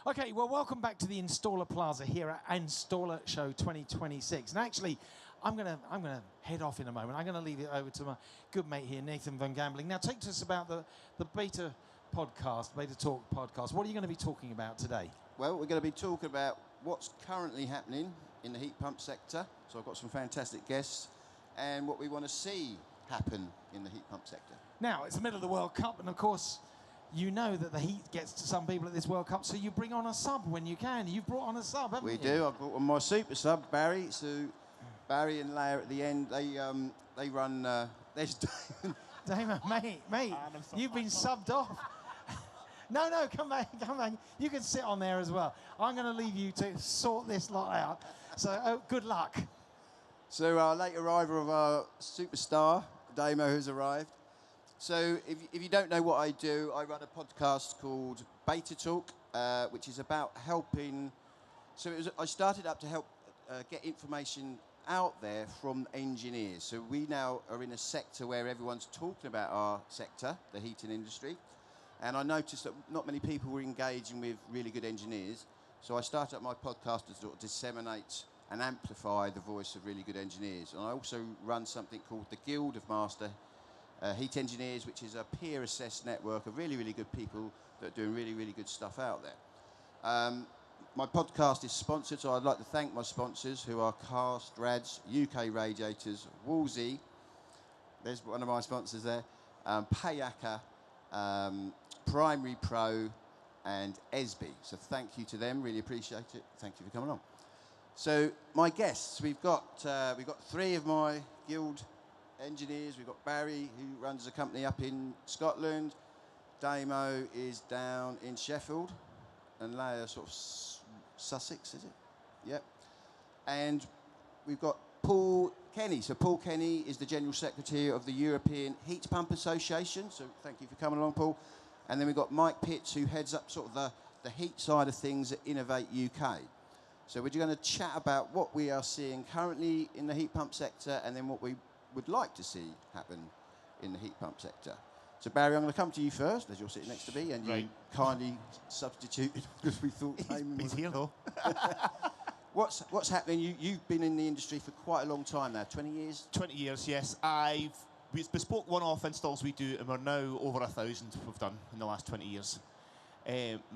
Okay, well, welcome back to the Installer Plaza here at InstallerSHOW 2026. And actually, I'm gonna head off in a moment. I'm gonna leave it over to my good mate here, Nathan Van Gambling. Now, talk to us about the Beta podcast, BetaTalk podcast. What are you going to be talking about today? Well, we're going to be talking about what's currently happening in the heat pump sector. So I've got some fantastic guests, and what we want to see happen in the heat pump sector. Now, it's the middle of the World Cup, and of course, you know that the heat gets to some people at this World Cup, so you bring on a sub when you can. You've brought on a sub, haven't you? We do. I've brought on my super sub, Barry. So Barry and Leah at the end, they run. There's Damon. Damon, mate, you've been subbed off. No, come back. You can sit on there as well. I'm going to leave you to sort this lot out. So, good luck. So our late arrival of our superstar, Damon, who's arrived. So if you don't know what I do, I run a podcast called BetaTalk, which is about helping. So I started up to help get information out there from engineers. So we now are in a sector where everyone's talking about our sector, the heating industry. And I noticed that not many people were engaging with really good engineers. So I started up my podcast to sort of disseminate and amplify the voice of really good engineers. And I also run something called the Guild of Master Heat Engineers, which is a peer-assessed network of really, really good people that are doing really, really good stuff out there. My podcast is sponsored, so I'd like to thank my sponsors, who are Cast, Rads, UK Radiators, Woolsey, there's one of my sponsors there, Payaka, Primary Pro, and Esby. So thank you to them, really appreciate it. Thank you for coming on. So my guests, we've got three of my guild engineers. We've got Barry, who runs a company up in Scotland. Damo is down in Sheffield, and Leah sort of Sussex, is it? Yep. And we've got Paul Kenny. So Paul Kenny is the General Secretary of the European Heat Pump Association. So thank you for coming along, Paul. And then we've got Mike Pitts, who heads up sort of the heat side of things at Innovate UK. So we're going to chat about what we are seeing currently in the heat pump sector, and then what we would like to see happen in the heat pump sector. So Barry, I'm going to come to you first, as you're sitting next to me, and you kindly substituted because we thought Damon was here though. What's happening? You've been in the industry for quite a long time now, 20 years? 20 years, yes. It's bespoke one-off installs we do, and we're now over 1,000 we've done in the last 20 years.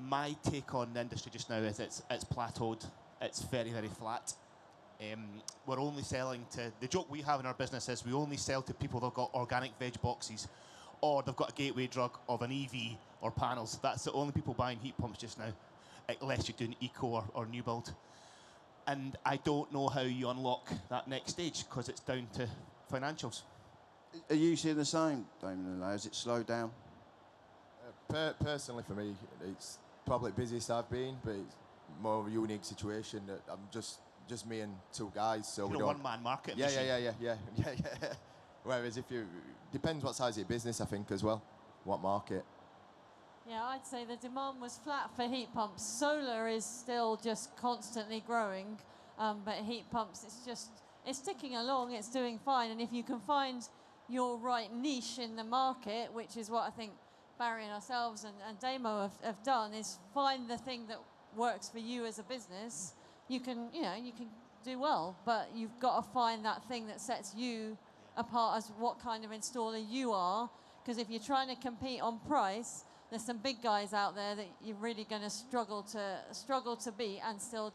My take on the industry just now is it's plateaued. It's very, very flat. We're only selling to... The joke we have in our business is we only sell to people that have got organic veg boxes, or they've got a gateway drug of an EV or panels. That's the only people buying heat pumps just now, unless you're doing eco or new build. And I don't know how you unlock that next stage, because it's down to financials. Are you seeing the same, Damon and Leah? Has it slowed down? Personally, for me, it's probably the busiest I've been, but it's more of a unique situation that I'm just me and two guys. So You're a one-man market. Yeah. Whereas depends what size of your business, I think, as well, what market. Yeah, I'd say the demand was flat for heat pumps. Solar is still just constantly growing, but heat pumps, it's ticking along, it's doing fine. And if you can find your right niche in the market, which is what I think Barry and ourselves and Damo have done, is find the thing that works for you as a business. You can do well, but you've got to find that thing that sets you apart as what kind of installer you are. Because if you're trying to compete on price, there's some big guys out there that you're really going to struggle to beat and still,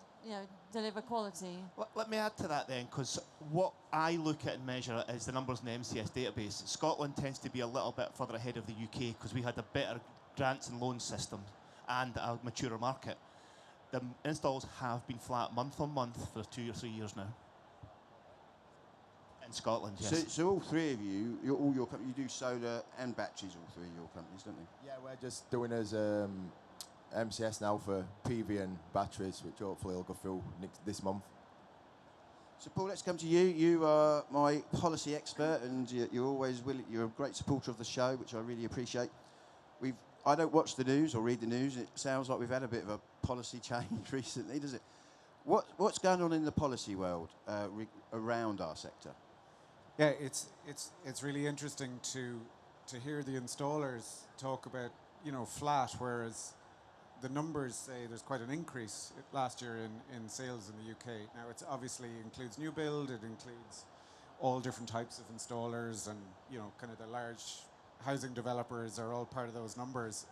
deliver quality. Let me add to that then, because what I look at and measure is the numbers in the MCS database. Scotland tends to be a little bit further ahead of the UK because we had a better grants and loan system and a maturer market. The installs have been flat month on month for 2 or 3 years now. In Scotland, yes. So all three of you, you do solar and batteries, all three of your companies, don't you? Yeah, we're just doing as MCS now for PV and batteries, which hopefully will go through this month. So Paul, let's come to you. You are my policy expert, and you're always willing. You're a great supporter of the show, which I really appreciate. I don't watch the news or read the news. It sounds like we've had a bit of a policy change recently, does it? What's going on in the policy world around our sector? Yeah, it's really interesting to hear the installers talk about flat, whereas the numbers say there's quite an increase last year in sales in the UK. Now, it's obviously includes new build, it includes all different types of installers, and kind of the large housing developers are all part of those numbers.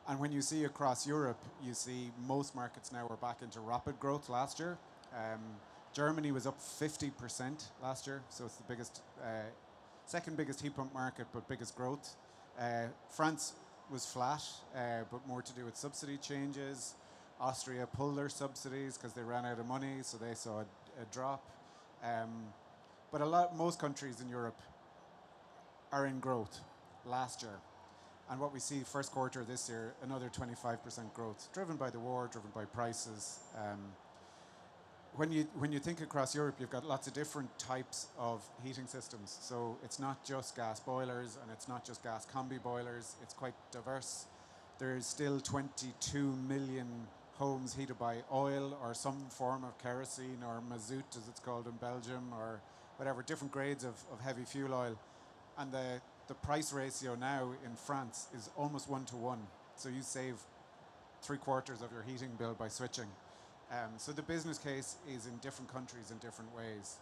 And when you see across Europe, you see most markets now are back into rapid growth last year. Germany was up 50% last year, so it's the biggest, second biggest heat pump market, but biggest growth. France was flat, but more to do with subsidy changes. Austria pulled their subsidies because they ran out of money, so they saw a drop. But most countries in Europe are in growth last year. And what we see first quarter this year, another 25% growth, driven by the war, driven by prices. When you think across Europe, you've got lots of different types of heating systems. So it's not just gas boilers and it's not just gas combi boilers. It's quite diverse. There's still 22 million homes heated by oil or some form of kerosene or mazout, as it's called in Belgium, or whatever, different grades of heavy fuel oil. And the price ratio now in France is almost 1-to-1. So you save 3/4 of your heating bill by switching. So the business case is in different countries in different ways.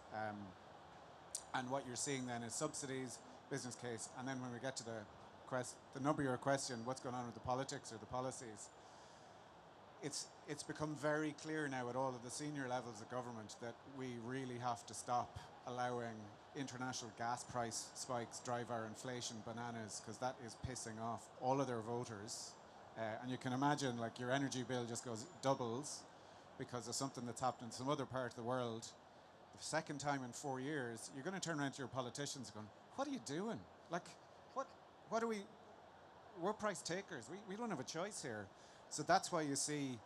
And what you're seeing then is subsidies, business case, and then when we get to the number of your question, what's going on with the politics or the policies, it's become very clear now at all of the senior levels of government that we really have to stop allowing international gas price spikes drive our inflation bananas, because that is pissing off all of their voters. And you can imagine, like, your energy bill just doubles because of something that's happened in some other part of the world. The second time in 4 years, you're going to turn around to your politicians going, what are you doing? Like, what are we? We're price takers. We don't have a choice here. So that's why you see,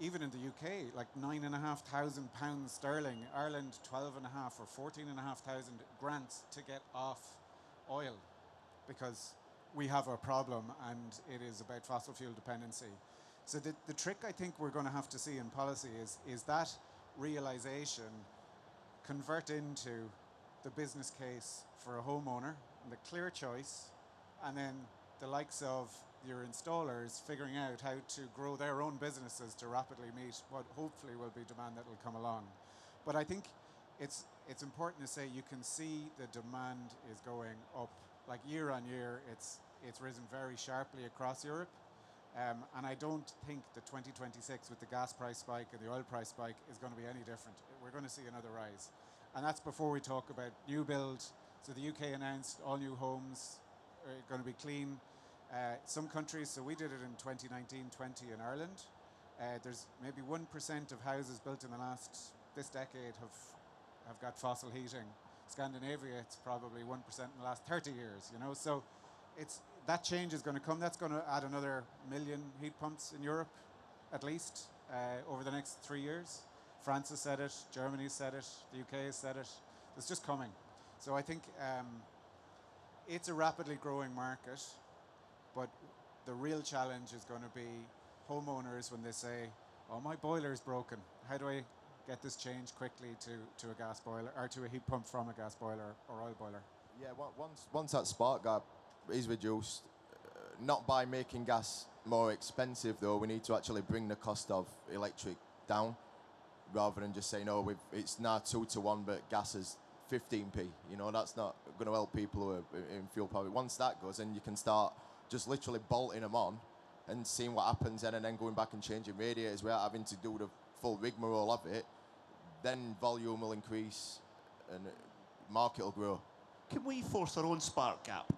even in the UK, like £9,500 sterling, Ireland 12,500 or 14,500 grants to get off oil, because we have a problem and it is about fossil fuel dependency. So the trick I think we're going to have to see in policy is that realization convert into the business case for a homeowner, and the clear choice, and then the likes of your installers figuring out how to grow their own businesses to rapidly meet what hopefully will be demand that will come along. But I think it's important to say you can see the demand is going up. Like year on year, it's risen very sharply across Europe. And I don't think the 2026 with the gas price spike and the oil price spike is going to be any different. We're going to see another rise. And that's before we talk about new build. So the UK announced all new homes are going to be clean. Some countries, so we did it in 2019-20 in Ireland. There's maybe 1% of houses built in this decade have got fossil heating. Scandinavia, it's probably 1% in the last 30 years, So that change is going to come. That's going to add another 1 million heat pumps in Europe, at least, over the next 3 years. France has said it, Germany has said it, the UK has said it. It's just coming. So I think it's a rapidly growing market, but the real challenge is going to be homeowners when they say, oh, my boiler is broken. How do I get this changed quickly to a gas boiler, or to a heat pump from a gas boiler or oil boiler? Yeah, once that spark gap is reduced, not by making gas more expensive though, we need to actually bring the cost of electric down, rather than just saying, oh, it's now 2-to-1, but gas is 15p. That's not going to help people who are in fuel power. Once that goes, and you can start just literally bolting them on and seeing what happens then, and then going back and changing radiators without having to do the full rigmarole of it, then volume will increase and market will grow. Can we force our own spark gap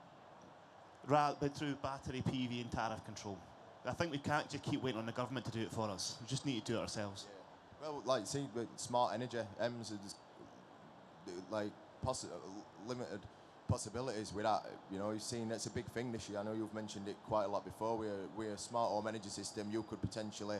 rather through battery, PV and tariff control? I think we can't just keep waiting on the government to do it for us. We just need to do it ourselves. Yeah. Well, like, see, with smart energy, EMS are just like limited possibilities with that. You've seen it's a big thing this year. I know you've mentioned it quite a lot before. We're a smart home energy system. You could potentially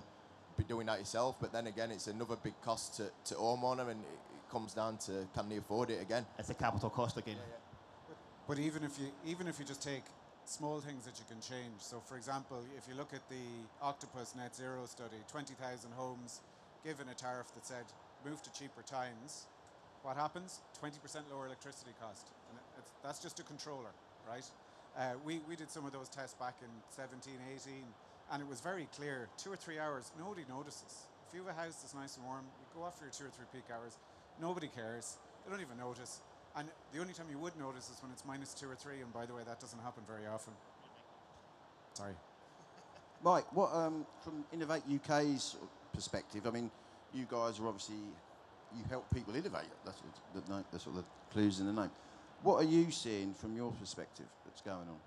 be doing that yourself, but then again, it's another big cost to homeowner, and it comes down to, can they afford it again? It's a capital cost again. Yeah. But even if you just take small things that you can change. So for example, if you look at the Octopus Net Zero study, 20,000 homes given a tariff that said move to cheaper times, what happens? 20% lower electricity cost. And that's just a controller, right? We did some of those tests back in 17, 18, And it was very clear, 2 or 3 hours, nobody notices. If you have a house that's nice and warm, you go off for your 2 or 3 peak hours, nobody cares, they don't even notice. And the only time you would notice is when it's -2 or 3, and by the way, that doesn't happen very often. Sorry. Right, what from Innovate UK's perspective, I mean, you guys are obviously, you help people innovate, that's what the clues in the name. What are you seeing from your perspective that's going on?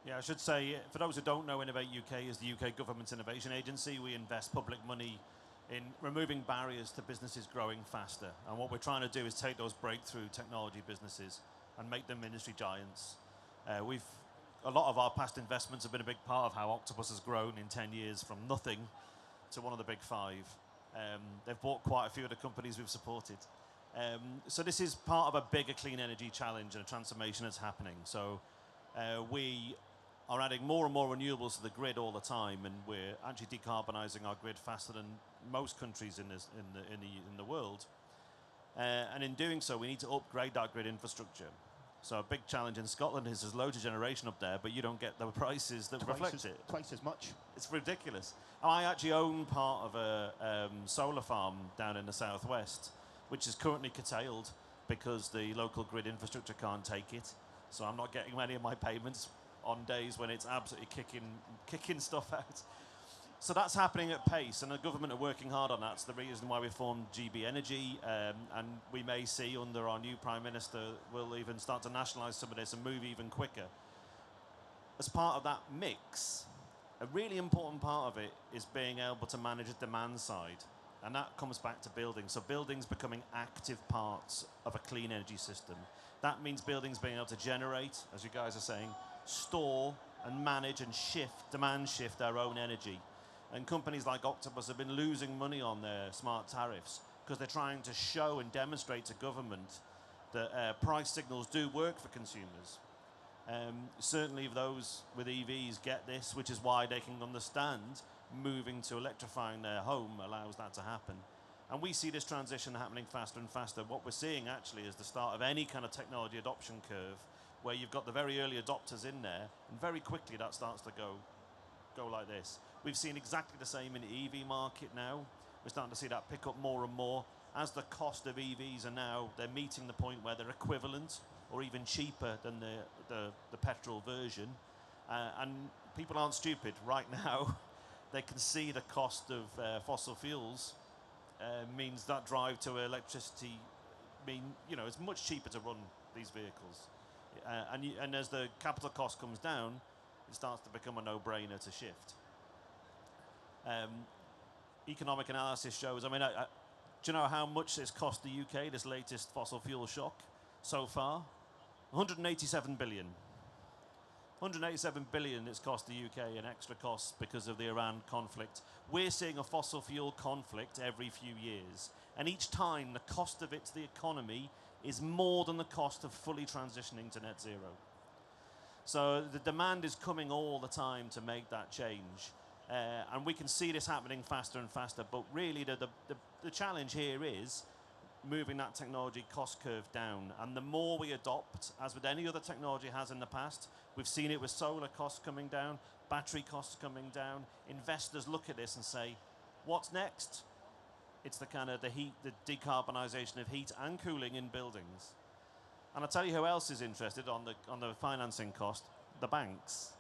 Yeah, I should say, for those who don't know, Innovate UK is the UK government's innovation agency. We invest public money in removing barriers to businesses growing faster. And what we're trying to do is take those breakthrough technology businesses and make them industry giants. A lot of our past investments have been a big part of how Octopus has grown in 10 years from nothing to one of the big 5. They've bought quite a few of the companies we've supported. So this is part of a bigger clean energy challenge and a transformation that's happening. So we are adding more and more renewables to the grid all the time, and we're actually decarbonising our grid faster than most countries in the world. And in doing so, we need to upgrade that grid infrastructure. So a big challenge in Scotland is there's loads of generation up there, but you don't get the prices that reflect it. Twice as much. It's ridiculous. I actually own part of a solar farm down in the southwest, which is currently curtailed because the local grid infrastructure can't take it. So I'm not getting many of my payments on days when it's absolutely kicking stuff out. So that's happening at pace, and the government are working hard on that. It's the reason why we formed GB Energy, and we may see under our new Prime Minister, we'll even start to nationalise some of this and move even quicker. As part of that mix, a really important part of it is being able to manage the demand side, and that comes back to buildings. So buildings becoming active parts of a clean energy system. That means buildings being able to generate, as you guys are saying, store and manage and demand shift their own energy. And companies like Octopus have been losing money on their smart tariffs because they're trying to show and demonstrate to government that price signals do work for consumers. Certainly those with EVs get this, which is why they can understand moving to electrifying their home allows that to happen. And we see this transition happening faster and faster. What we're seeing actually is the start of any kind of technology adoption curve where you've got the very early adopters in there, and very quickly that starts to go like this. We've seen exactly the same in the EV market now. We're starting to see that pick up more and more. As the cost of EVs are now, they're meeting the point where they're equivalent or even cheaper than the petrol version. And people aren't stupid. Right now, they can see the cost of fossil fuels means that drive to electricity it's much cheaper to run these vehicles. And as the capital cost comes down, it starts to become a no-brainer to shift. Economic analysis shows, do you know how much it's cost the UK, this latest fossil fuel shock, so far? 187 billion. 187 billion it's cost the UK in extra costs because of the Iran conflict. We're seeing a fossil fuel conflict every few years, and each time the cost of it to the economy is more than the cost of fully transitioning to net zero. So the demand is coming all the time to make that change. And we can see this happening faster and faster, but really the challenge here is moving that technology cost curve down. And the more we adopt, as with any other technology has in the past, we've seen it with solar costs coming down, battery costs coming down. Investors look at this and say, what's next? It's the decarbonisation of heat and cooling in buildings. And I'll tell you who else is interested on the financing cost, the banks.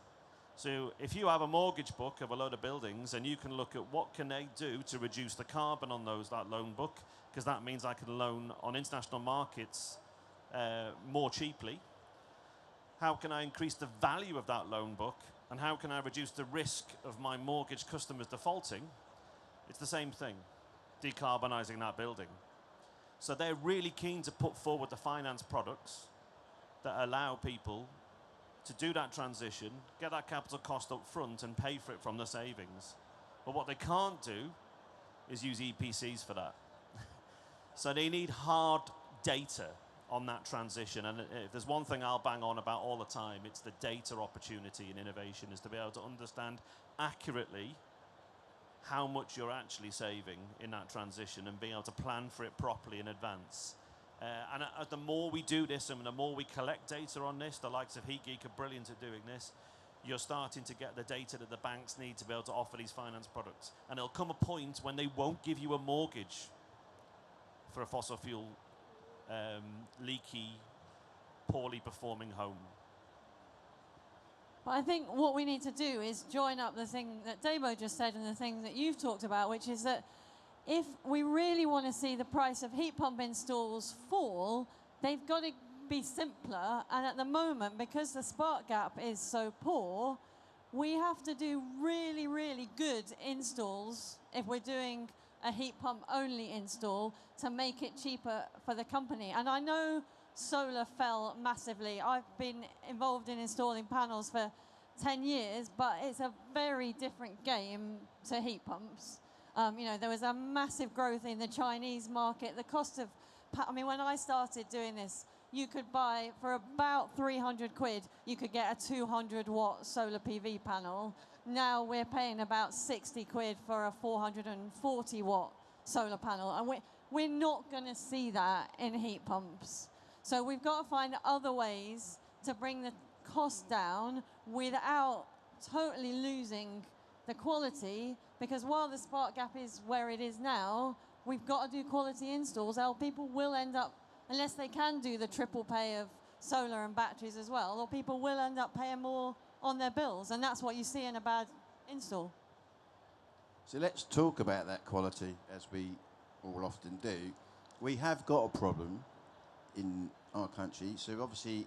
So if you have a mortgage book of a load of buildings, and you can look at what can they do to reduce the carbon on that loan book, because that means I can loan on international markets more cheaply. How can I increase the value of that loan book, and how can I reduce the risk of my mortgage customers defaulting? It's the same thing, decarbonising that building. So they're really keen to put forward the finance products that allow people to do that transition, get that capital cost up front and pay for it from the savings. But what they can't do is use EPCs for that. So they need hard data on that transition. And if there's one thing I'll bang on about all the time, it's the data opportunity in innovation, is to be able to understand accurately how much you're actually saving in that transition and being able to plan for it properly in advance. And the more we do this and the more we collect data on this, the likes of HeatGeek are brilliant at doing this, you're starting to get the data that the banks need to be able to offer these finance products. And there'll come a point when they won't give you a mortgage for a fossil fuel leaky, poorly performing home. But I think what we need to do is join up the thing that Damon just said and the thing that you've talked about, which is that if we really want to see the price of heat pump installs fall, they've got to be simpler. And at the moment, because the spark gap is so poor, we have to do really, really good installs if we're doing a heat pump only install to make it cheaper for the company. And I know solar fell massively. I've been involved in installing panels for 10 years, but it's a very different game to heat pumps. You know, there was a massive growth in the Chinese market. The cost of, I mean, when I started doing this, you could buy, for about 300 quid, you could get a 200 watt solar PV panel. Now we're paying about 60 quid for a 440 watt solar panel. And we're not going to see that in heat pumps. So we've got to find other ways to bring the cost down without totally losing the quality, because while the spark gap is where it is now, we've got to do quality installs, else people will end up, unless they can do the triple pay of solar and batteries as well, or people will end up paying more on their bills, and that's what you see in a bad install. So let's talk about that quality, as we all often do. We have got a problem in our country, so obviously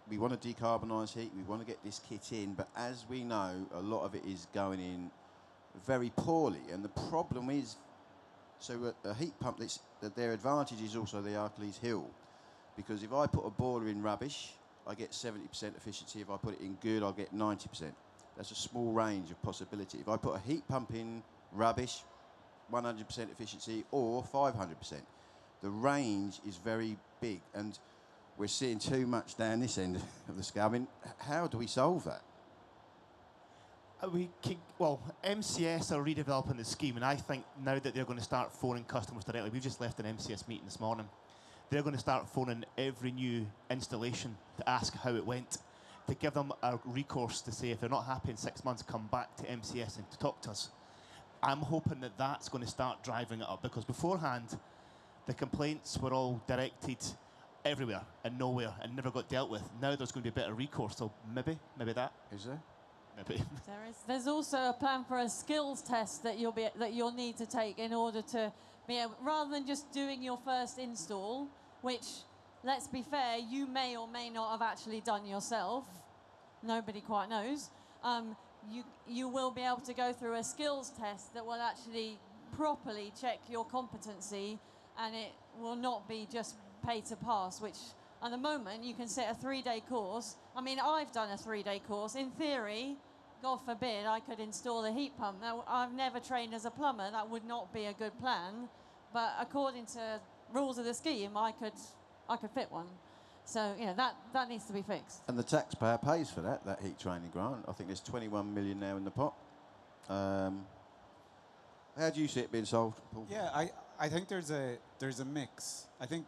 we want to decarbonise heat, we want to get this kit in, but as we know, a lot of it is going in very poorly, and the problem is, so a heat pump, their advantage is also the Achilles heel, because if I put a boiler in rubbish, I get 70% efficiency. If I put it in good, I'll get 90%. That's a small range of possibility. If I put a heat pump in rubbish, 100% efficiency or 500%. The range is very big, and we're seeing too much down this end of the scale. I mean, how do we solve that? Well, MCS are redeveloping the scheme, and I think now that they're going to start phoning customers directly, we've just left an MCS meeting this morning, they're going to start phoning every new installation to ask how it went, to give them a recourse to say if they're not happy in 6 months, come back to MCS and to talk to us. I'm hoping that that's going to start driving it up, because beforehand, the complaints were all directed everywhere and nowhere and never got dealt with. Now there's going to be a better recourse, so maybe that. Is there? Maybe. There is. There's also a plan for a skills test that you'll need to take in order to be able, rather than just doing your first install, which, let's be fair, you may or may not have actually done yourself. Nobody quite knows. You will be able to go through a skills test that will actually properly check your competency, and it will not be just pay to pass, which at the moment you can set a 3-day course. I mean, I've done a 3-day course. In theory, God forbid, I could install a heat pump. Now, I've never trained as a plumber. That would not be a good plan. But according to rules of the scheme, I could fit one. So, you know, that needs to be fixed. And the taxpayer pays for that heat training grant. I think there's 21 million now in the pot. How do you see it being solved, Paul? Yeah, I think there's a mix. I think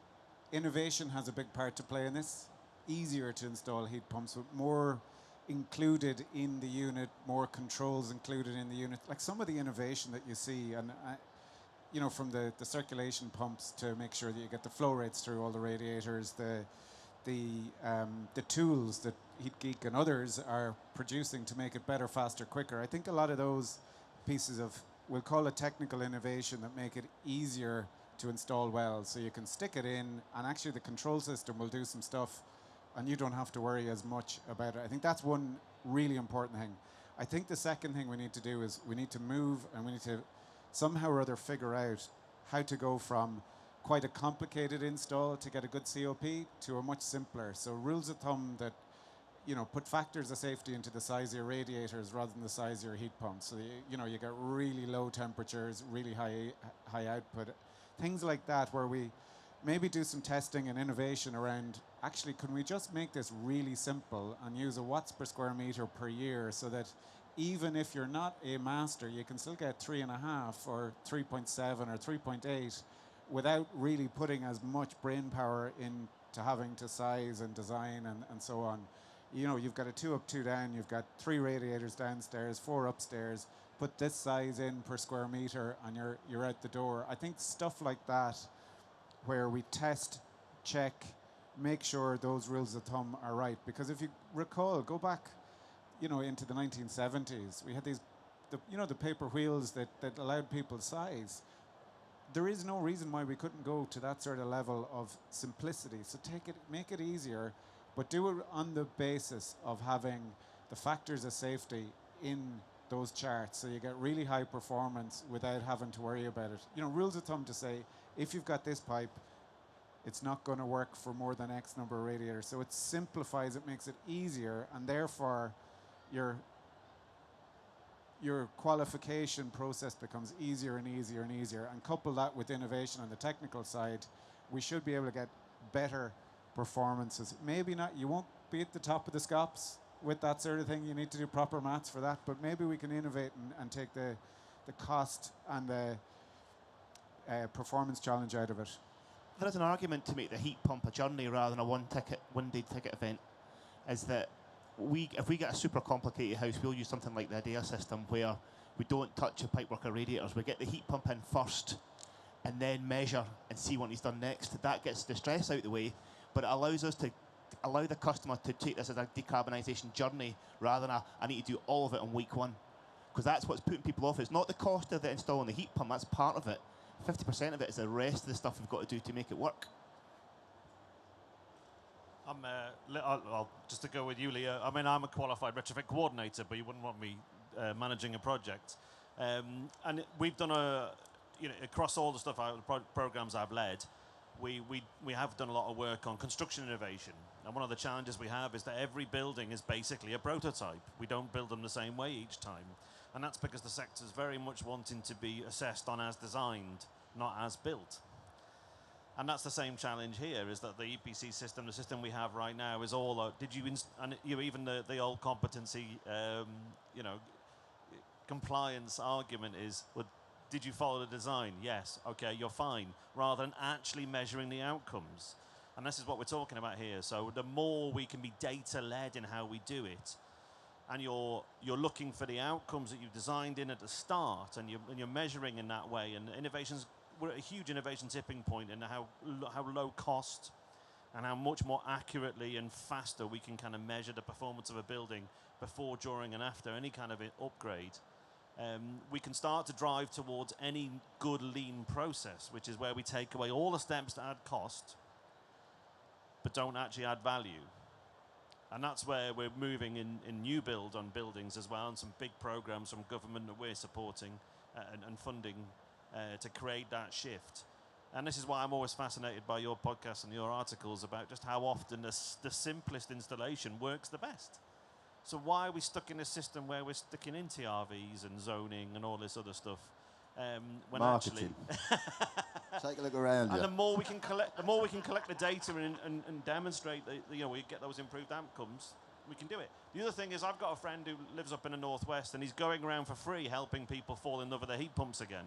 innovation has a big part to play in this. Easier to install heat pumps with more included in the unit, more controls included in the unit. Like some of the innovation that you see, and you know, from the circulation pumps to make sure that you get the flow rates through all the radiators, the tools that HeatGeek and others are producing to make it better, faster, quicker. I think a lot of those pieces of, we'll call it technical innovation, that make it easier to install well. So you can stick it in, and actually the control system will do some stuff, and you don't have to worry as much about it. I think that's one really important thing. I think the second thing we need to do is we need to move, and we need to somehow or other figure out how to go from quite a complicated install to get a good COP to a much simpler. So rules of thumb that, you know, put factors of safety into the size of your radiators rather than the size of your heat pumps. So you know, you get really low temperatures, really high output, things like that, where we maybe do some testing and innovation around, actually, can we just make this really simple and use a watts per square meter per year, so that even if you're not a master, you can still get 3.5 or 3.7 or 3.8 without really putting as much brain power into having to size and design and so on. you know, you've got a 2 up, 2 down, you've got 3 radiators downstairs, 4 upstairs, put this size in per square meter and you're out the door. I think stuff like that, where we test, check, make sure those rules of thumb are right. Because if you recall, go back, you know, into the 1970s, we had these, the paper wheels that allowed people size. There is no reason why we couldn't go to that sort of level of simplicity. So make it easier, but do it on the basis of having the factors of safety in those charts, so you get really high performance without having to worry about it. You know, rules of thumb to say, if you've got this pipe, it's not going to work for more than X number of radiators. So it simplifies, it makes it easier, and therefore your qualification process becomes easier and easier and easier. And couple that with innovation on the technical side, we should be able to get better performances. Maybe not, you won't be at the top of the scops with that sort of thing. You need to do proper maths for that, but maybe we can innovate and take the cost and the performance challenge out of it. There is an argument to make the heat pump a journey rather than a one-day ticket event. Is that if we get a super complicated house, we'll use something like the ADEA system where we don't touch the pipework or radiators. We get the heat pump in first and then measure and see what he's done next. That gets the stress out of the way, but it allows us to allow the customer to take this as a decarbonisation journey rather than I need to do all of it on week one. Because that's what's putting people off. It's not the cost of installing the heat pump, that's part of it. 50% of it is the rest of the stuff we've got to do to make it work. Just to go with you, Leah, I mean, I'm a qualified retrofit coordinator, but you wouldn't want me managing a project. And we've done across all the stuff, programs I've led, we have done a lot of work on construction innovation. And one of the challenges we have is that every building is basically a prototype. We don't build them the same way each time. And that's because the sector's very much wanting to be assessed on as designed, not as built. And that's the same challenge here, is that the EPC system, the system we have right now, is all, even the old competency, compliance argument is, well, did you follow the design? Yes, okay, you're fine, rather than actually measuring the outcomes. And this is what we're talking about here. So the more we can be data-led in how we do it, and you're looking for the outcomes that you've designed in at the start, and you're measuring in that way, and we're at a huge innovation tipping point in how low cost and how much more accurately and faster we can kind of measure the performance of a building before, during, and after any kind of upgrade. We can start to drive towards any good lean process, which is where we take away all the steps that add cost, but don't actually add value. And that's where we're moving in new build on buildings as well, and some big programs from government that we're supporting and funding to create that shift. And this is why I'm always fascinated by your podcast and your articles about just how often the simplest installation works the best. So why are we stuck in a system where we're sticking in TRVs and zoning and all this other stuff? When Marketing. Take a look around. And the more we can collect the data and demonstrate that we get those improved outcomes, we can do it. The other thing is, I've got a friend who lives up in the northwest, and he's going around for free helping people fall in love with their heat pumps again.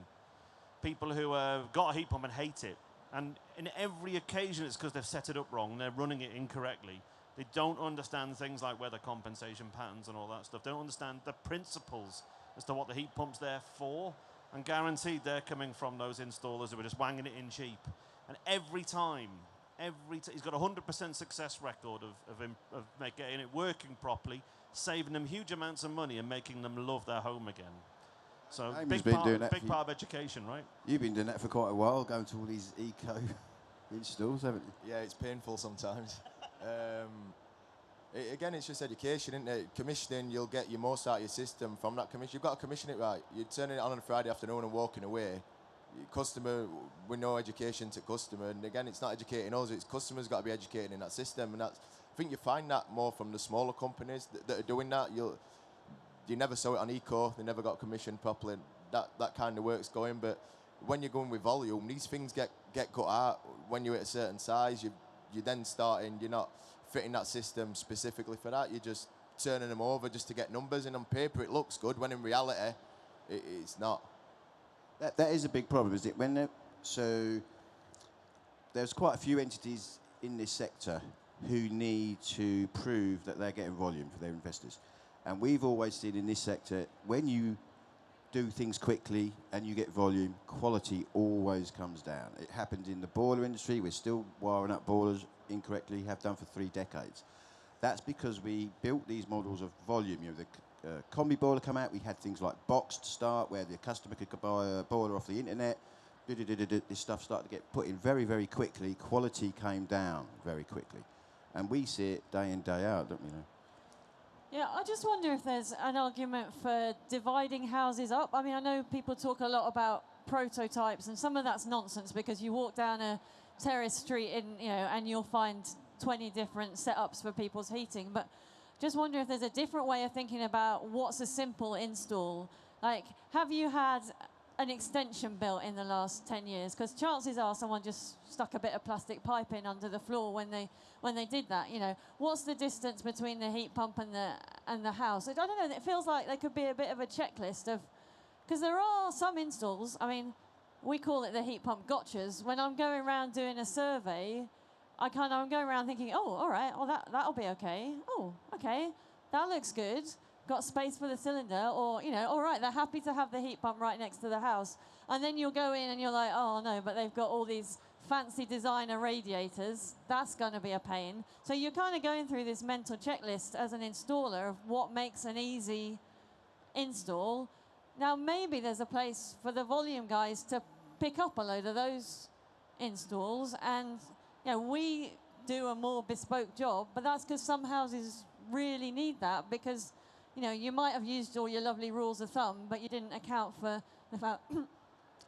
People who got a heat pump and hate it, and in every occasion it's because they've set it up wrong. They're running it incorrectly. They don't understand things like weather compensation patterns and all that stuff. They don't understand the principles as to what the heat pump's there for. And guaranteed they're coming from those installers who are just wanging it in cheap. And every time, he's got a 100% success record of getting it working properly, saving them huge amounts of money and making them love their home again. So big part of education, right? You've been doing that for quite a while, going to all these eco installs, haven't you? Yeah, it's painful sometimes. Again, it's just education, isn't it? Commissioning, you'll get your most out of your system from that commission. You've got to commission it right. You're turning it on a Friday afternoon and walking away. Customer, with no education to customer, and again, it's not educating us, it's customers got to be educated in that system, and that's, I think you find that more from the smaller companies that are doing that. You never saw it on eco, they never got commissioned properly. That kind of work's going, but when you're going with volume, these things get cut out. When you're at a certain size, you're then starting, you're not fitting that system specifically for that, you're just turning them over just to get numbers, and on paper it looks good, when in reality, it's not. That is a big problem, isn't it? So there's quite a few entities in this sector who need to prove that they're getting volume for their investors. And we've always seen in this sector, when you do things quickly and you get volume, quality always comes down. It happened in the boiler industry. We're still wiring up boilers incorrectly, have done for 3 decades. That's because we built these models of volume. You know, the combi boiler come out, we had things like boxed start, where the customer could buy a boiler off the internet. This stuff started to get put in very, very quickly. Quality came down very quickly. And we see it day in, day out, don't we? Know? Yeah, I just wonder if there's an argument for dividing houses up. I mean, I know people talk a lot about prototypes, and some of that's nonsense because you walk down a terrace street and you'll find 20 different setups for people's heating. But just wonder if there's a different way of thinking about what's a simple install. Like, have you had an extension built in the last 10 years? Because chances are someone just stuck a bit of plastic pipe in under the floor when they did that. You know, what's the distance between the heat pump and the house? I don't know. It feels like there could be a bit of a checklist of, because there are some installs. I mean, we call it the heat pump gotchas. When I'm going around doing a survey, I'm going around thinking, oh, all right, well that'll be okay. Oh, okay, that looks good. Got space for the cylinder, or, all right, they're happy to have the heat pump right next to the house. And then you'll go in and you're like, oh no, but they've got all these fancy designer radiators. That's going to be a pain. So you're kind of going through this mental checklist as an installer of what makes an easy install. Now, maybe there's a place for the volume guys to pick up a load of those installs. And, we do a more bespoke job, but that's because some houses really need that because you might have used all your lovely rules of thumb, but you didn't account for the fact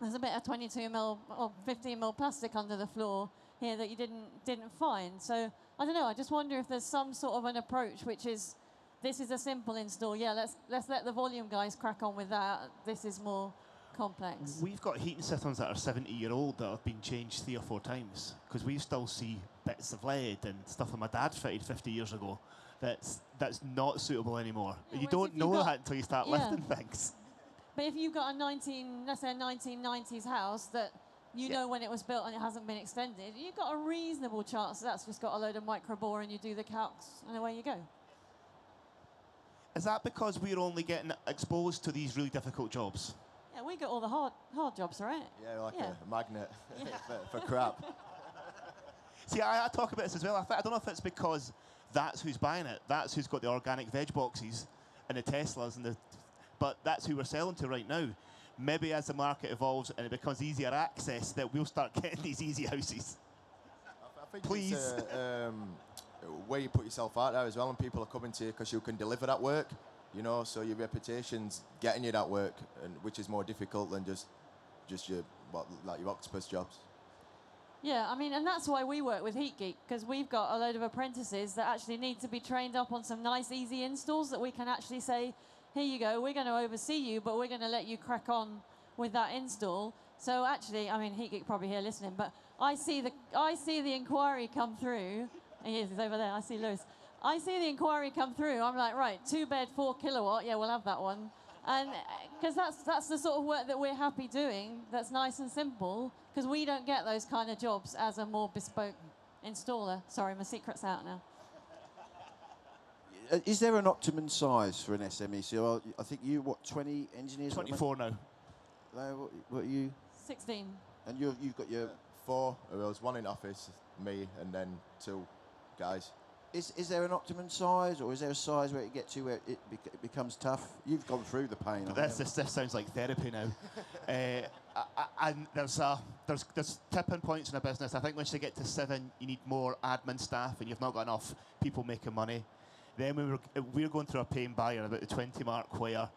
there's a bit of 22 mil or 15 mil plastic under the floor here that you didn't find. So I don't know. I just wonder if there's some sort of an approach which is, this is a simple install. Yeah, let's let the volume guys crack on with that. This is more complex. We've got heating systems that are 70-year-old that have been changed 3 or 4 times because we still see bits of lead and stuff that my dad fitted 50 years ago. That's not suitable anymore. Yeah, you don't know that until you start lifting things. But if you've got let's say a 1990s house that you know when it was built and it hasn't been extended, you've got a reasonable chance that's just got a load of micro bore and you do the calcs and away you go. Is that because we're only getting exposed to these really difficult jobs? Yeah, we got all the hard jobs, right? Yeah, like a magnet for crap. See, I talk about this as well. I don't know if it's because that's who's buying it. That's who's got the organic veg boxes and the Teslas but that's who we're selling to right now. Maybe as the market evolves and it becomes easier access, that we'll start getting these easy houses. I think Please. It's, where you put yourself out there as well, and people are coming to you because you can deliver that work. So your reputation's getting you that work, and which is more difficult than just your octopus jobs. Yeah, I mean, and that's why we work with HeatGeek, because we've got a load of apprentices that actually need to be trained up on some nice, easy installs that we can actually say, here you go, we're going to oversee you, but we're going to let you crack on with that install. So actually, I mean, HeatGeek probably here listening, but I see the inquiry come through. He's over there. I see Lewis. I see the inquiry come through. I'm like, right, 2-bed, 4 kilowatt. Yeah, we'll have that one. And because that's the sort of work that we're happy doing, that's nice and simple, because we don't get those kind of jobs as a more bespoke installer. Sorry, my secret's out now. Is there an optimum size for an SME? So I think 20 engineers? 24 now. What are you? 16. And you've got your... 4. There was 1 in office, me, and then 2 guys. Is there an optimum size, or is there a size where you get to where it becomes tough? You've gone through the pain. This sounds like therapy now. And there's tipping points in a business. I think once you get to 7, you need more admin staff, and you've not got enough people making money. Then we're going through a pain barrier about the 20 mark where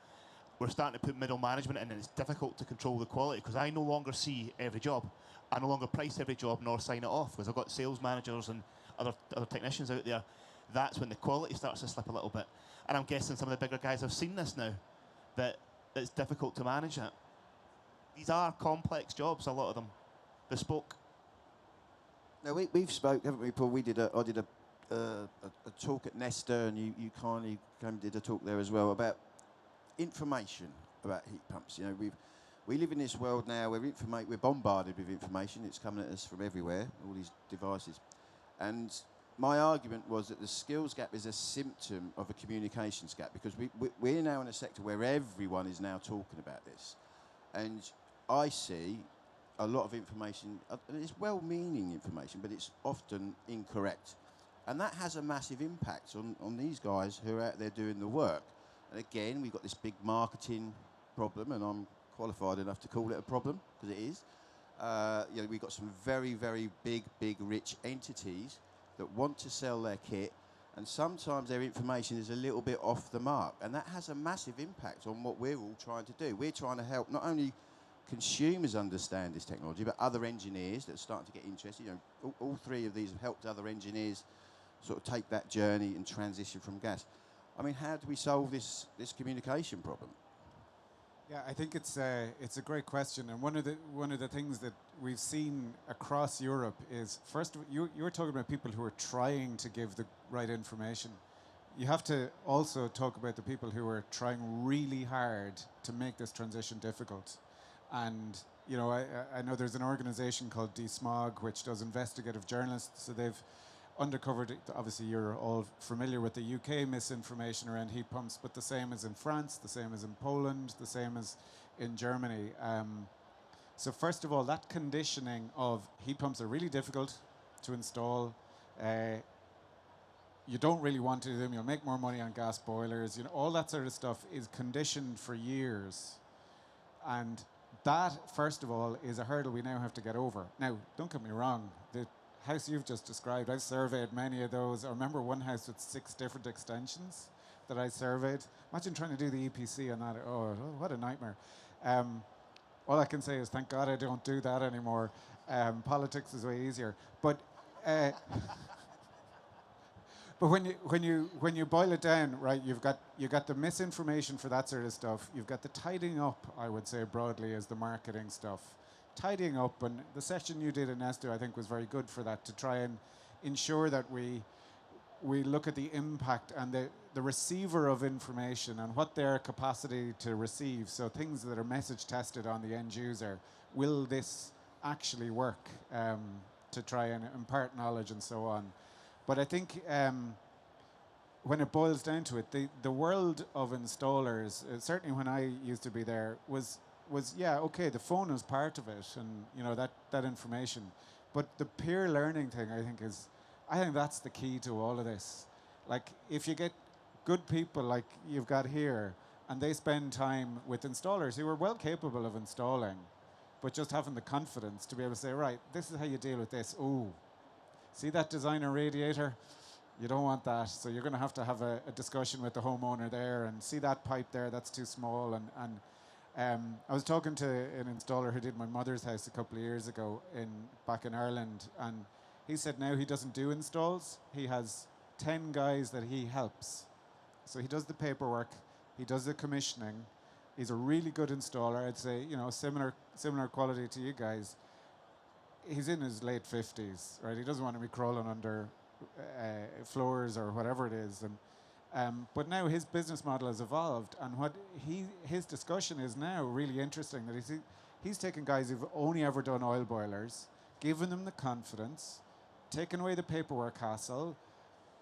we're starting to put middle management in, and it's difficult to control the quality because I no longer see every job. I no longer price every job nor sign it off because I've got sales managers and other technicians out there. That's when the quality starts to slip a little bit. And I'm guessing some of the bigger guys have seen this now, that it's difficult to manage it. These are complex jobs, a lot of them, bespoke. Now we've spoke, haven't we, Paul? I did a talk at Nesta, and you kindly did a talk there as well about information about heat pumps. We live in this world now where we're bombarded with information. It's coming at us from everywhere, all these devices. And my argument was that the skills gap is a symptom of a communications gap, because we're now in a sector where everyone is now talking about this. And I see a lot of information, and it's well-meaning information, but it's often incorrect. And that has a massive impact on these guys who are out there doing the work. And again, we've got this big marketing problem, and I'm qualified enough to call it a problem, because it is. You know, we've got some very, very big, rich entities that want to sell their kit, and sometimes their information is a little bit off the mark. And that has a massive impact on what we're all trying to do. We're trying to help not only consumers understand this technology, but other engineers that are starting to get interested. You know, all three of these have helped other engineers sort of take that journey and transition from gas. I mean, how do we solve this communication problem? Yeah, I think it's a great question, and one of the things that we've seen across Europe is, first, you were talking about people who are trying to give the right information. You have to also talk about the people who are trying really hard to make this transition difficult. And you know, I know there's an organisation called DeSmog which does investigative journalists. So they've uncovered, obviously you're all familiar with the UK misinformation around heat pumps, but the same as in France, the same as in Poland, the same as in Germany. So first of all, that conditioning of heat pumps are really difficult to install. You don't really want to do them. You'll make more money on gas boilers. You know, all that sort of stuff is conditioned for years. And that, first of all, is a hurdle we now have to get over. Now, don't get me wrong. The house you've just described, I've surveyed many of those. I remember one house with 6 different extensions that I surveyed. Imagine trying to do the EPC on that. Oh, what a nightmare. All I can say is thank God I don't do that anymore. Politics is way easier. But but when you boil it down, right, you've got the misinformation for that sort of stuff. You've got the tidying up, I would say broadly, as the marketing stuff. Tidying up, and the session you did in Esther, I think, was very good for that, to try and ensure that we look at the impact and the receiver of information and what their capacity to receive. So things that are message tested on the end user. Will this actually work, to try and impart knowledge and so on? But I think when it boils down to it, the world of installers, certainly when I used to be there, was yeah, okay, the phone was part of it, and you know that information. But the peer learning thing, I think that's the key to all of this. Like, if you get good people like you've got here, and they spend time with installers who are well capable of installing, but just having the confidence to be able to say, right, this is how you deal with this. Ooh, see that designer radiator? You don't want that. So you're going to have a discussion with the homeowner there, and see that pipe there, that's too small. And I was talking to an installer who did my mother's house a couple of years ago back in Ireland, and he said now he doesn't do installs. He has 10 guys that he helps. So he does the paperwork, he does the commissioning. He's a really good installer. I'd say, you know, similar quality to you guys. He's in his late 50s, right? He doesn't want to be crawling under floors or whatever it is. And but now his business model has evolved, and what his discussion is now really interesting. That he's taking guys who've only ever done oil boilers, giving them the confidence, taking away the paperwork hassle,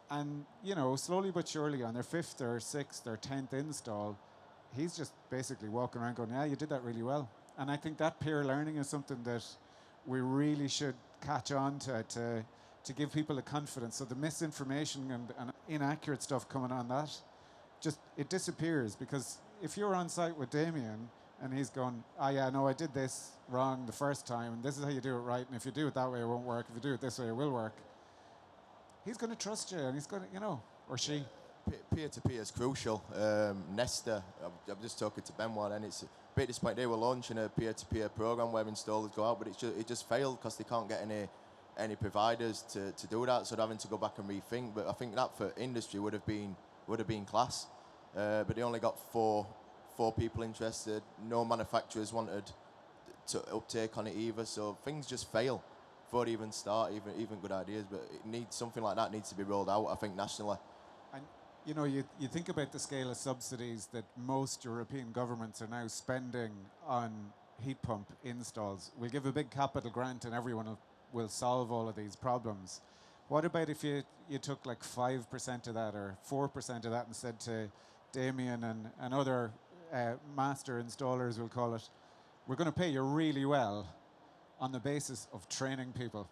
and you know, slowly but surely on their 5th or 6th or 10th install, he's just basically walking around going, yeah, you did that really well. And I think that peer learning is something that we really should catch on to give people the confidence. So the misinformation and inaccurate stuff coming on that, just, it disappears. Because if you're on site with Damien and he's going, oh yeah, no, I did this wrong the first time, and this is how you do it right, and if you do it that way it won't work, if you do it this way it will work, he's going to trust you, and he's going to, you know, or she. Peer-to-peer is crucial. Nesta, I'm just talking to Benoit, and it's a bit disappointing. They were launching a peer-to-peer program where installers go out, but it just failed because they can't get any providers to do that, so they're having to go back and rethink. But I think that for industry would have been class. But they only got four people interested. No manufacturers wanted to uptake on it either. So things just fail before they even start, even good ideas. But something like that needs to be rolled out, I think, nationally. And you know, you think about the scale of subsidies that most European governments are now spending on heat pump installs. We'll give a big capital grant and everyone will solve all of these problems. What about if you took like 5% of that or 4% of that and said to Damien and other master installers, we'll call it, we're going to pay you really well on the basis of training people.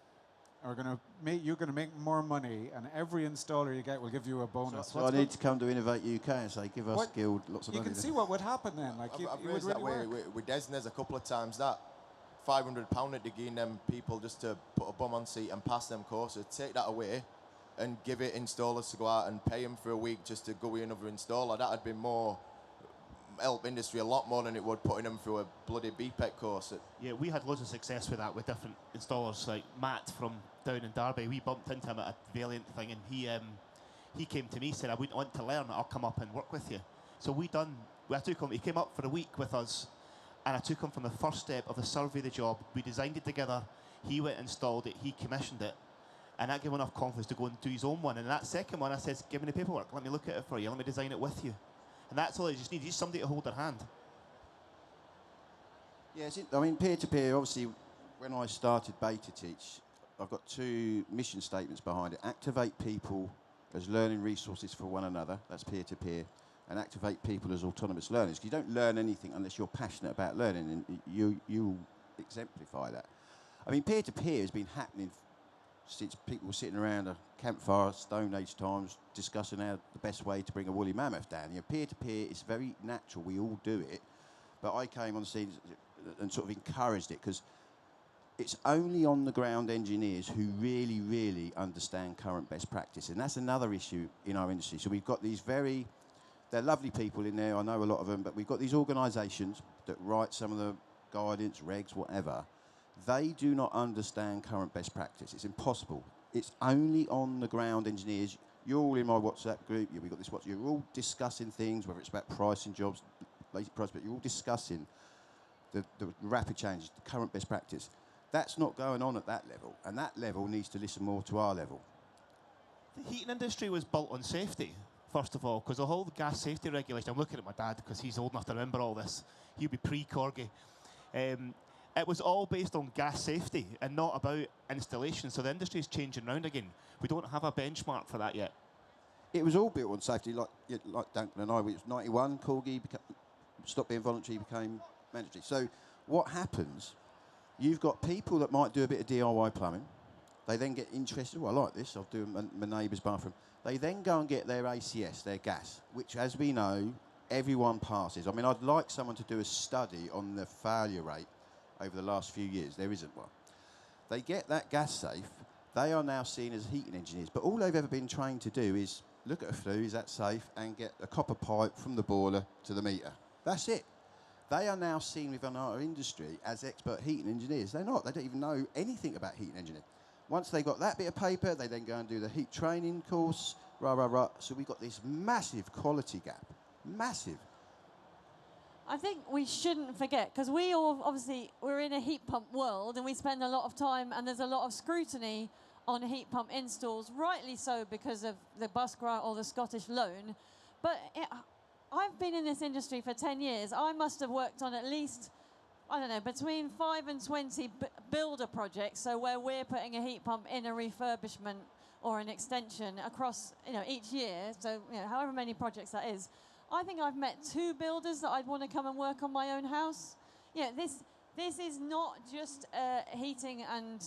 And you're going to make more money, and every installer you get will give you a bonus. So I need to come to Innovate UK and say, give us Guild lots of you money. You can see what would happen then. Like I've it would raised really that work. with Desnes a couple of times, that £500 at gain them people just to put a bum on seat and pass them courses. Take that away and give it installers to go out and pay them for a week just to go with another installer. That'd be more help industry a lot more than it would putting them through a bloody BPEC course. Yeah, we had loads of success with that with different installers, like Matt from down in Derby. We bumped into him at a Valiant thing, and he came to me, said, I wouldn't want to learn, I'll come up and work with you. So I took him, he came up for a week with us, and I took him from the first step of the survey of the job. We designed it together, he went and installed it, he commissioned it, and that gave him enough confidence to go and do his own one. And that second one, I said, give me the paperwork, let me look at it for you, let me design it with you. And that's all I just need, just somebody to hold their hand. Yeah, I mean, peer-to-peer, obviously, when I started Beta Teach, I've got 2 mission statements behind it. Activate people as learning resources for one another, that's peer-to-peer, and activate people as autonomous learners. You don't learn anything unless you're passionate about learning, and you exemplify that. I mean, peer-to-peer has been happening since people were sitting around a campfire, Stone Age times, discussing how the best way to bring a woolly mammoth down. You know, peer-to-peer is very natural, we all do it, but I came on the scene and sort of encouraged it, because it's only on the ground engineers who really, really understand current best practice, and that's another issue in our industry. So we've got these they're lovely people in there, I know a lot of them, but we've got these organisations that write some of the guidance, regs, whatever. They do not understand current best practice. It's impossible. It's only on the ground engineers. You're all in my WhatsApp group. We've got this WhatsApp. You're all discussing things, whether it's about pricing jobs, basic price, but you're all discussing the rapid changes, the current best practice. That's not going on at that level, and that level needs to listen more to our level. The heating industry was built on safety, first of all, because the whole gas safety regulation, I'm looking at my dad because he's old enough to remember all this. He'll be pre-Corgi. It was all based on gas safety and not about installation. So the industry is changing around again. We don't have a benchmark for that yet. It was all built on safety, like Duncan and I. It was 91, Corgi stopped being voluntary, became mandatory. So what happens, you've got people that might do a bit of DIY plumbing. They then get interested, I like this, I'll do my neighbour's bathroom. They then go and get their ACS, their gas, which, as we know, everyone passes. I mean, I'd like someone to do a study on the failure rate over the last few years. There isn't one. They get that gas safe. They are now seen as heating engineers. But all they've ever been trained to do is look at a flue, is that safe, and get a copper pipe from the boiler to the meter. That's it. They are now seen within our industry as expert heating engineers. They're not. They don't even know anything about heating engineering. Once they got that bit of paper, they then go and do the heat training course, So we've got this massive quality gap. Massive. I think we shouldn't forget, because we all, obviously, we're in a heat pump world and we spend a lot of time, and there's a lot of scrutiny on heat pump installs, rightly so because of the bus grant or the Scottish loan. But I've been in this industry for 10 years. I must have worked on at least, I don't know, between 5 and 20 builder projects, so where we're putting a heat pump in a refurbishment or an extension across, each year, so, however many projects that is. I think I've met 2 builders that I'd want to come and work on my own house. This is not just a heating and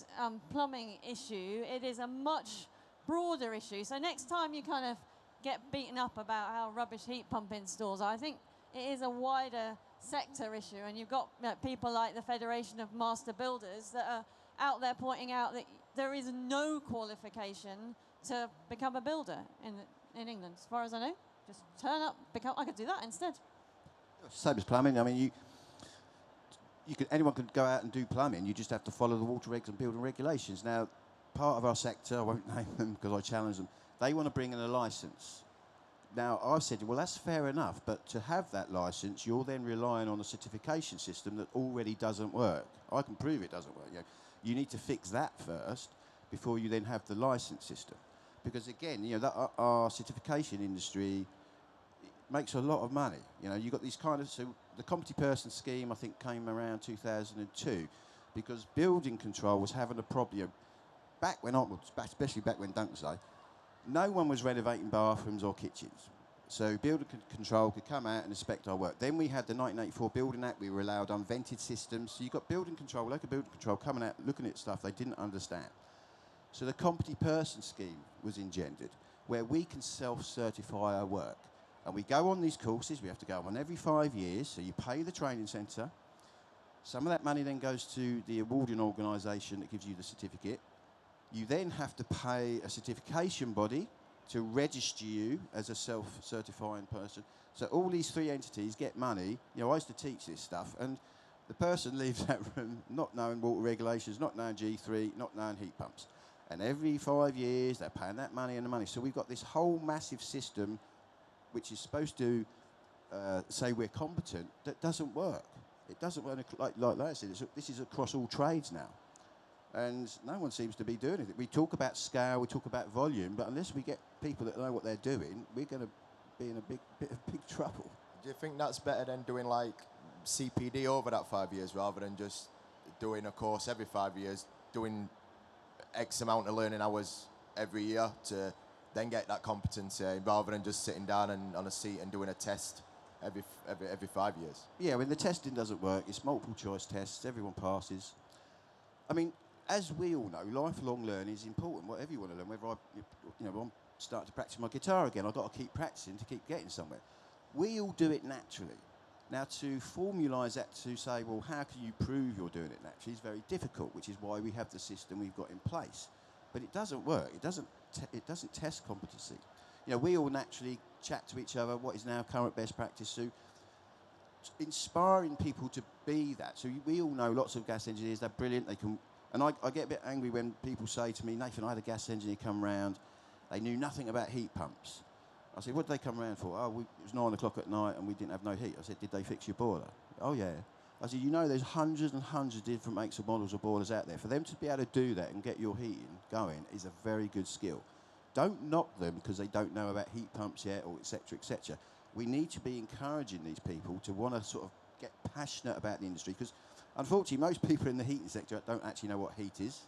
plumbing issue. It is a much broader issue. So next time you kind of get beaten up about how rubbish heat pump installs are, I think it is a wider sector issue. And you've got people like the Federation of Master Builders that are out there pointing out that there is no qualification to become a builder in England, as far as I know. Just turn up, I could do that instead. Same as plumbing. I mean, anyone can go out and do plumbing. You just have to follow the water regs and building regulations. Now, part of our sector, I won't name them because I challenge them, they want to bring in a licence. Now, I've said, well, that's fair enough, but to have that licence, you're then relying on a certification system that already doesn't work. I can prove it doesn't work. You need to fix that first before you then have the licence system. Because again, our certification industry makes a lot of money. You've got these so the competent person scheme, I think, came around 2002 because building control was having a problem. back when especially back when Dunk was there, no one was renovating bathrooms or kitchens. So building control could come out and inspect our work. Then we had the 1984 Building Act. We were allowed unvented systems. So you got building control, local building control, coming out, looking at stuff they didn't understand. So the competent person scheme was engendered, where we can self-certify our work. And we go on these courses. We have to go on every 5 years. So you pay the training centre. Some of that money then goes to the awarding organisation that gives you the certificate. You then have to pay a certification body to register you as a self-certifying person. So all these three entities get money. You know, I used to teach this stuff, and the person leaves that room not knowing water regulations, not knowing G3, not knowing heat pumps. And every 5 years, they're paying that money and the money. So we've got this whole massive system which is supposed to say we're competent, that doesn't work. It doesn't work like I said. This is across all trades now. And no one seems to be doing it. We talk about scale, we talk about volume, but unless we get people that know what they're doing, we're going to be in a bit of big trouble. Do you think that's better than doing like CPD over that 5 years rather than just doing a course every 5 years, doing X amount of learning hours every year to then get that competency rather than just sitting down and on a seat and doing a test every 5 years? Yeah, when the testing doesn't work, it's multiple choice tests, everyone passes. I mean, as we all know, lifelong learning is important, whatever you want to learn. Whether I'm starting to practice my guitar again, I've got to keep practicing to keep getting somewhere. We all do it naturally. Now, to formalise that to say, well, how can you prove you're doing it naturally is very difficult, which is why we have the system we've got in place. But it doesn't work. It doesn't test competency. You know, we all naturally chat to each other, what is now current best practice. So inspiring people to be that. So we all know lots of gas engineers, they're brilliant, they can. And I get a bit angry when people say to me, Nathan, I had a gas engineer come round, they knew nothing about heat pumps. I said, what did they come round for? Oh, it was 9 o'clock at night and we didn't have no heat. I said, did they fix your boiler? Oh, yeah. I said, you know, there's hundreds and hundreds of different makes and models of boilers out there. For them to be able to do that and get your heating going is a very good skill. Don't knock them because they don't know about heat pumps yet, or et cetera, et cetera. We need to be encouraging these people to want to sort of get passionate about the industry, because unfortunately, most people in the heating sector don't actually know what heat is.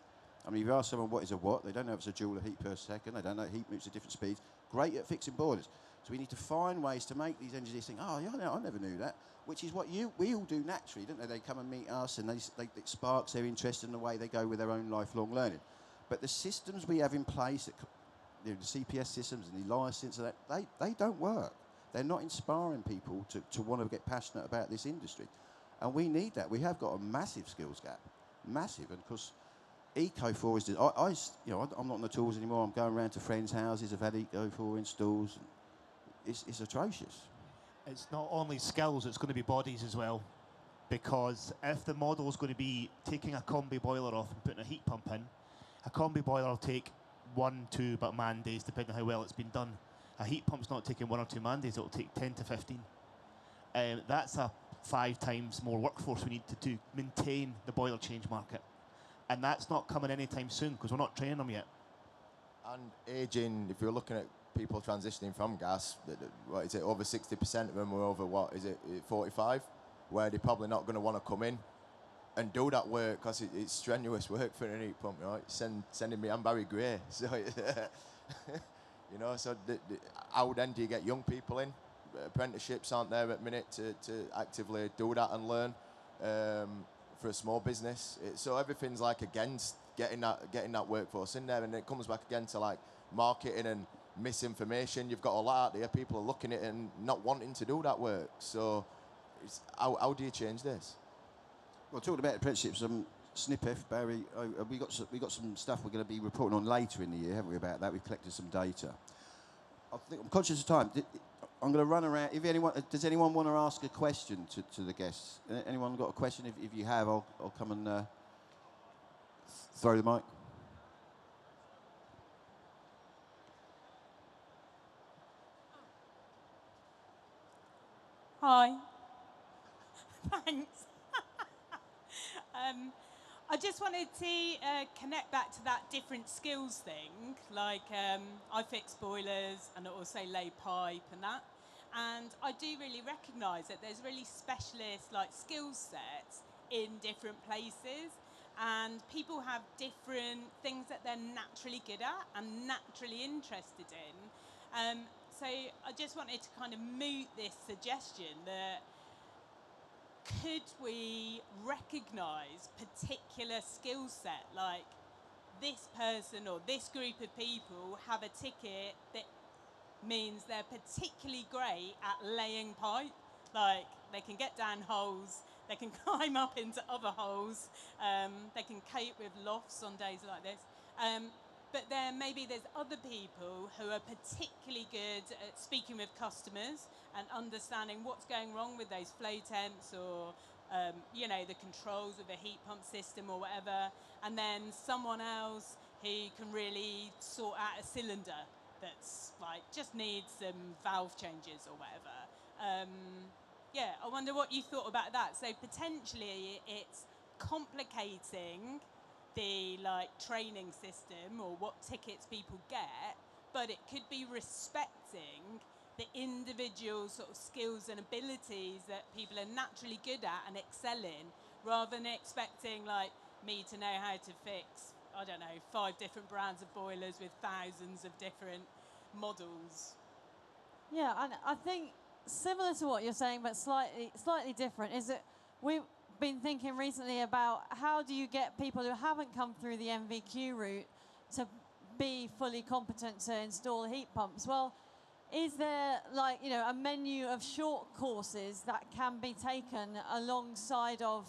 I mean, if you ask someone what is a watt, they don't know if it's a joule of heat per second. They don't know heat moves at different speeds. Great at fixing boilers. So we need to find ways to make these engineers think, oh, yeah, I never knew that, which is what we all do naturally, don't they? They come and meet us and it sparks their interest in the way they go with their own lifelong learning. But the systems we have in place, the CPS systems and the license, they don't work. They're not inspiring people to want to get passionate about this industry. And we need that. We have got a massive skills gap, massive. And of course, Eco4 is. I'm not on the tools anymore. I'm going around to friends' houses. I've had Eco4 installs. It's atrocious. It's not only skills; it's going to be bodies as well. Because if the model is going to be taking a combi boiler off and putting a heat pump in, a combi boiler will take 1, 2, but man days, depending on how well it's been done. A heat pump's not taking 1 or 2 man days; it'll take 10 to 15. That's a 5 times more workforce we need to maintain the boiler change market. And that's not coming anytime soon because we're not training them yet. And aging, if you're looking at people transitioning from gas, what is it, over 60% of them are over, 45? Where they're probably not going to want to come in and do that work because it's strenuous work for an heat pump, right? Sending me, I'm Barry Gray. So, you know, so how then do you get young people in? Apprenticeships aren't there at the minute to actively do that and learn for a small business. So everything's like against getting that workforce in there, and it comes back again to like marketing and misinformation. You've got a lot out there. People are looking at it and not wanting to do that work. So how do you change this? Well, talking about apprenticeships, Snippeth, Barry, we got some stuff we're going to be reporting on later in the year, haven't we, about that? We've collected some data. I'm conscious of time. I'm going to run around. Does anyone want to ask a question to the guests? Anyone got a question? If you have, I'll come and throw the mic. Hi. Thanks. I just wanted to connect back to that different skills thing. Like, I fix boilers and also lay pipe and that. And I do really recognise that there's really specialist skill sets in different places. And people have different things that they're naturally good at and naturally interested in. So I just wanted to kind of moot this suggestion that could we recognise particular skill set, like this person or this group of people have a ticket that means they're particularly great at laying pipe, like they can get down holes, they can climb up into other holes, they can cope with lofts on days like this. But then maybe there's other people who are particularly good at speaking with customers and understanding what's going wrong with those flow temps or, the controls of a heat pump system or whatever. And then someone else who can really sort out a cylinder that's like just needs some valve changes or whatever. I wonder what you thought about that. So potentially it's complicating the training system or what tickets people get, but it could be respecting the individual sort of skills and abilities that people are naturally good at and excel in, rather than expecting me to know how to fix, 5 different brands of boilers with thousands of different models. Yeah, and I think similar to what you're saying, but slightly different, is that we've been thinking recently about how do you get people who haven't come through the MVQ route to be fully competent to install heat pumps. Well, is there a menu of short courses that can be taken alongside of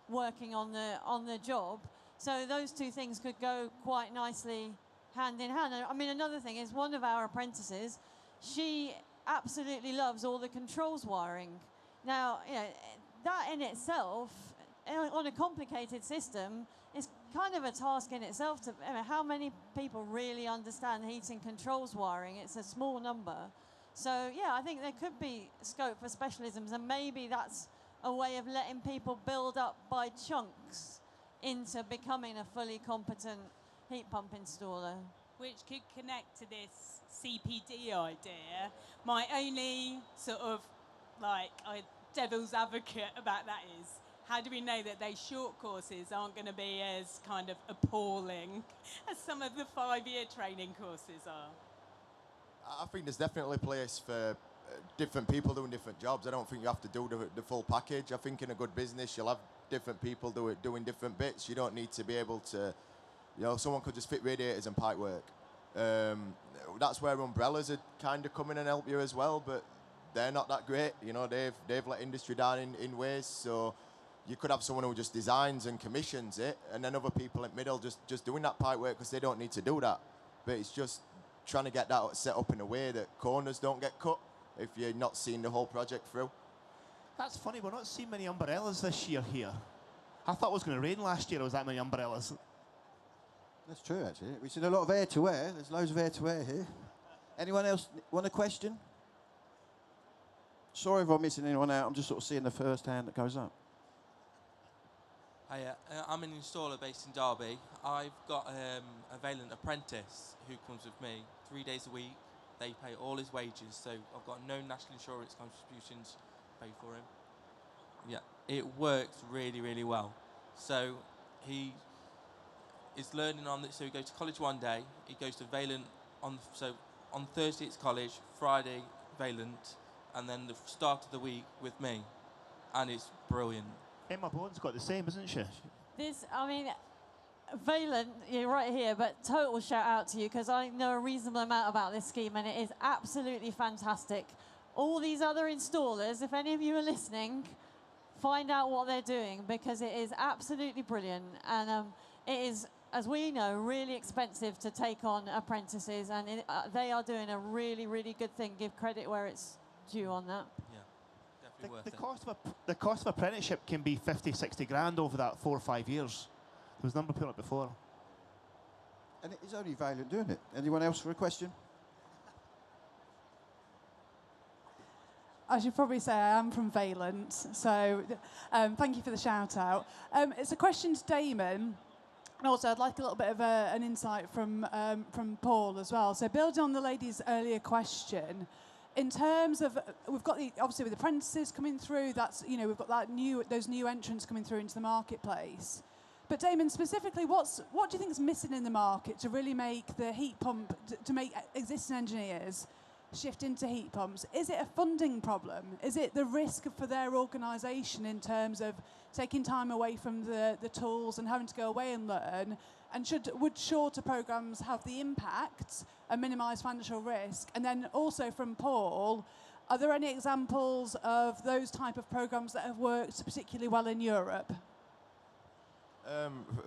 working on the job? So those two things could go quite nicely hand in hand. I mean, another thing is one of our apprentices, she absolutely loves all the controls wiring. Now, that in itself, on a complicated system, is kind of a task in itself. How many people really understand heating controls wiring? It's a small number. So, yeah, I think there could be scope for specialisms, and maybe that's a way of letting people build up by chunks into becoming a fully competent heat pump installer. Which could connect to this CPD idea. My only sort of devil's advocate about that is, how do we know that those short courses aren't going to be as kind of appalling as some of the 5-year training courses are? I think there's definitely a place for different people doing different jobs. I don't think you have to do the full package. I think in a good business, you'll have different people doing different bits. You don't need to be able to, someone could just fit radiators and pipe work. That's where umbrellas are kind of come in and help you as well, but they're not that great. They've let industry down in ways. So you could have someone who just designs and commissions it, and then other people in the middle just doing that pipe work because they don't need to do that. But it's just trying to get that set up in a way that corners don't get cut if you're not seeing the whole project through. That's funny, we're not seeing many umbrellas this year here. I thought it was going to rain last year, there was that many umbrellas. That's true, actually. We've seen a lot of air to air. There's loads of air to air here. Anyone else want a question? Sorry if I'm missing anyone out. I'm just sort of seeing the first hand that goes up. Hiya, I'm an installer based in Derby. I've got a Valent apprentice who comes with me 3 days a week. They pay all his wages, so I've got no national insurance contributions to pay for him. Yeah, it works really, really well. So he is learning on it. So he goes to college one day. He goes to Valent on Thursday it's college, Friday Valent, and then the start of the week with me, and it's brilliant. Emma Bowen's got the same, isn't she? Valent, you're right here, but total shout out to you, because I know a reasonable amount about this scheme and it is absolutely fantastic. All these other installers, if any of you are listening, find out what they're doing, because it is absolutely brilliant. And it is, as we know, really expensive to take on apprentices, and they are doing a really, really good thing. Give credit where it's due on that. Yeah, definitely worth it. The cost of apprenticeship can be 50, 60 grand over that 4 or 5 years. There was a number put up before. And it is only Valent doing it. Anyone else for a question? I should probably say I am from Valent, so thank you for the shout out. It's a question to Damon, and also I'd like a little bit of an insight from Paul as well. So building on the lady's earlier question, in terms of, we've got obviously with apprentices coming through, that's, we've got those new entrants coming through into the marketplace. But Damon, specifically, what do you think is missing in the market to really make the heat pump, to make existing engineers shift into heat pumps? Is it a funding problem? Is it the risk for their organisation in terms of taking time away from the tools and having to go away and learn? And would shorter programmes have the impact and minimise financial risk? And then also from Paul, are there any examples of those type of programmes that have worked particularly well in Europe?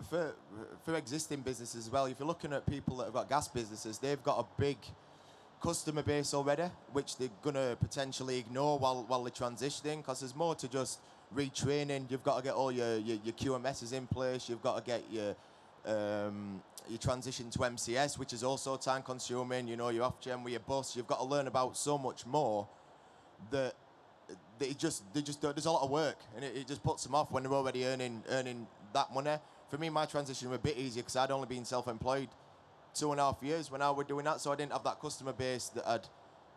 For existing businesses as well, if you're looking at people that have got gas businesses, they've got a big customer base already, which they're going to potentially ignore while they're transitioning, because there's more to just retraining. You've got to get all your QMSs in place. You've got to get your transition to MCS, which is also time consuming. You know, you're off gen with your bus. You've got to learn about so much more that there's a lot of work, and it just puts them off when they're already earning that money. For me, my transition was a bit easier because I'd only been self-employed 2.5 years when I was doing that, so I didn't have that customer base that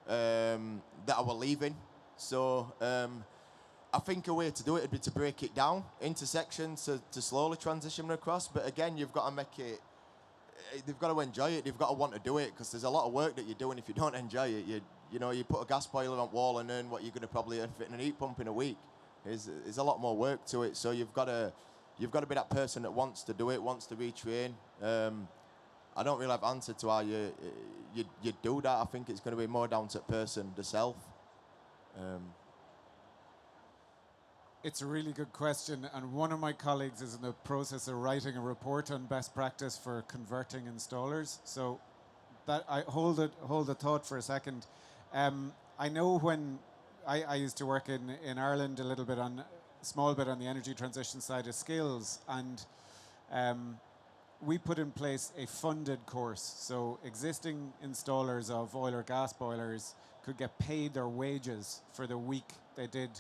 I was leaving. So I think a way to do it would be to break it down into sections to slowly transition across. But again, you've got to make it. They've got to enjoy it. They've got to want to do it, because there's a lot of work that you're doing. If you don't enjoy it, you put a gas boiler on wall and earn what you're going to probably earn fitting a heat pump in a week. There's a lot more work to it. So you've got to be that person that wants to do it, wants to retrain. I don't really have an answer to how you do that. I think it's going to be more down to the person, the self. It's a really good question, and one of my colleagues is in the process of writing a report on best practice for converting installers. So that I hold the thought for a second. I know when I used to work in Ireland a small bit on the energy transition side of skills, and we put in place a funded course. So existing installers of oil or gas boilers could get paid their wages for the week they did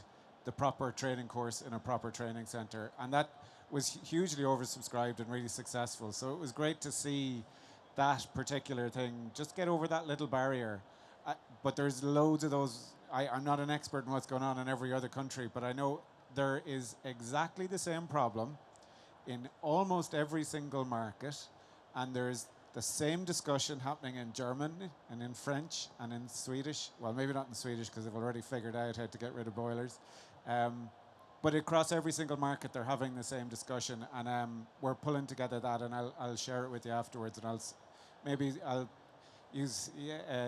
the proper training course in a proper training centre. And that was hugely oversubscribed and really successful. So it was great to see that particular thing just get over that little barrier. But there's loads of those. I'm not an expert in what's going on in every other country, but I know there is exactly the same problem in almost every single market, and there's the same discussion happening in German and in French and in Swedish. Well, maybe not in Swedish because they've already figured out how to get rid of boilers. But across every single market, they're having the same discussion, and we're pulling together that, and I'll share it with you afterwards, and I'll use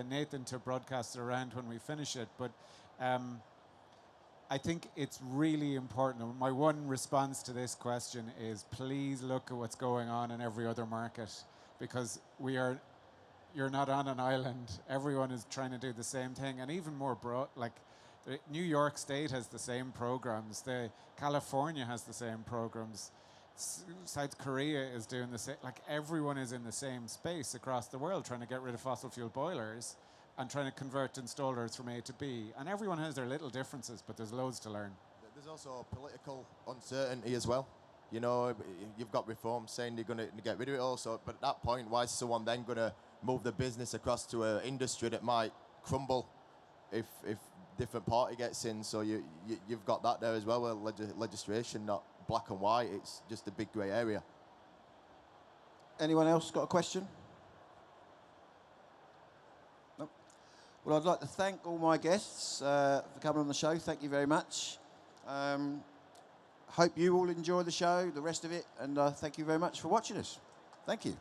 Nathan to broadcast it around when we finish it. But I think it's really important. My one response to this question is please look at what's going on in every other market, because you're not on an island. Everyone is trying to do the same thing, and even more broad, like New York State has the same programs. California has the same programs. South Korea is doing the same. Like, everyone is in the same space across the world trying to get rid of fossil fuel boilers and trying to convert installers from A to B. And everyone has their little differences, but there's loads to learn. There's also political uncertainty as well. You know, you've got Reform saying they're going to get rid of it also, but at that point, why is someone then going to move the business across to an industry that might crumble if different party gets in? So you've got that there as well, where legislation, not black and white, it's just a big grey area. Anyone else got a question? No? Well, I'd like to thank all my guests for coming on the show. Thank you very much. Hope you all enjoy the show, the rest of it, and thank you very much for watching us. Thank you.